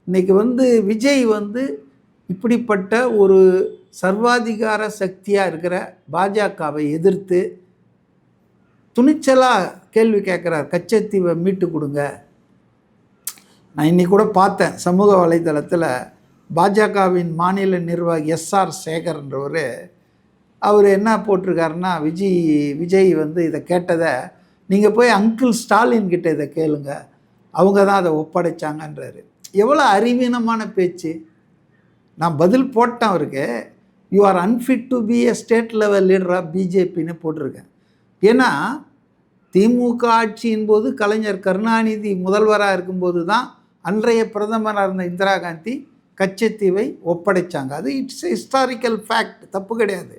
இன்றைக்கி விஜய் இப்படிப்பட்ட ஒரு சர்வாதிகார சக்தியாக இருக்கிற பாஜகவை எதிர்த்து துணிச்சலாக கேள்வி கேட்குறார். கச்சத்தீவை மீட்டு கொடுங்க. நான் இன்னைக்கு கூட பார்த்தேன் சமூக வலைதளத்தில் பாஜகவின் மாநில நிர்வாகி எஸ்ஆர் சேகர்ன்றவர் அவர் என்ன போட்டிருக்காருன்னா, விஜய் இதை கேட்டதை நீங்கள் போய் அங்கிள் ஸ்டாலின் கிட்ட இதை கேளுங்க, அவங்க தான் அதை ஒப்படைச்சாங்கன்றாரு. எவ்வளோ அறிவீனமான பேச்சு. நான் பதில் போட்டேன் அவருக்கு. You are unfit to be a state level leader of பிஜேபின்னு போட்டிருக்கேன். ஏன்னா திமுக ஆட்சியின் போது கலைஞர் கருணாநிதி முதல்வராக இருக்கும்போது தான் அன்றைய பிரதமராக இருந்த இந்திரா காந்தி கச்சத்தீவை ஒப்படைச்சாங்க. அது இட்ஸ் ஹிஸ்டாரிக்கல் ஃபேக்ட், தப்பு கிடையாது,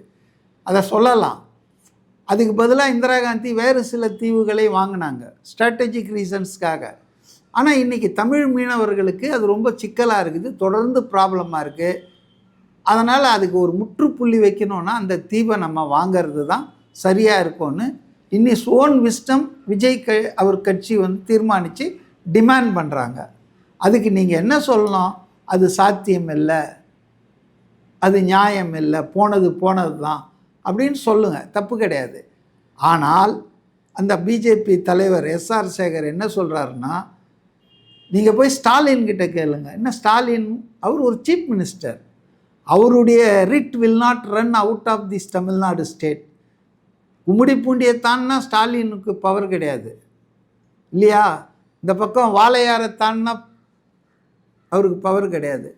அதை சொல்லலாம். அதுக்கு பதிலாக இந்திரா காந்தி வேறு சில தீவுகளை வாங்கினாங்க ஸ்ட்ராட்டஜிக் ரீசன்ஸ்க்காக. ஆனால் இன்றைக்கி தமிழ் மீனவர்களுக்கு அது ரொம்ப சிக்கலாக இருக்குது, தொடர்ந்து ப்ராப்ளமாக இருக்குது. அதனால் அதுக்கு ஒரு முற்றுப்புள்ளி வைக்கணுன்னா அந்த தீவை நம்ம வாங்கிறது தான் சரியாக இருக்கும்னு இன்னி ஓன் விஸ்டம் விஜய் அவர் கட்சி தீர்மானித்து டிமாண்ட் பண்ணுறாங்க. அதுக்கு நீங்கள் என்ன சொல்லணும்? அது சாத்தியம் இல்லை, அது நியாயம் இல்லை, போனது தான் அப்படின்னு சொல்லுங்கள், தப்பு கிடையாது. ஆனால் அந்த பிஜேபி தலைவர் எஸ்ஆர் சேகர் என்ன சொல்கிறாருன்னா, நீங்கள் போய் ஸ்டாலின் கிட்ட கேளுங்க. என்ன ஸ்டாலின், அவர் ஒரு சீஃப் மினிஸ்டர், அவருடைய writ will not run out of this Tamil Nadu state. கும்மிடிப்பூண்டியை தாண்டினா ஸ்டாலினுக்கு பவர் கிடையாது இல்லையா? இந்த பக்கம் வாழையாரை தாண்டினா அவருக்கு பவர் கிடையாது.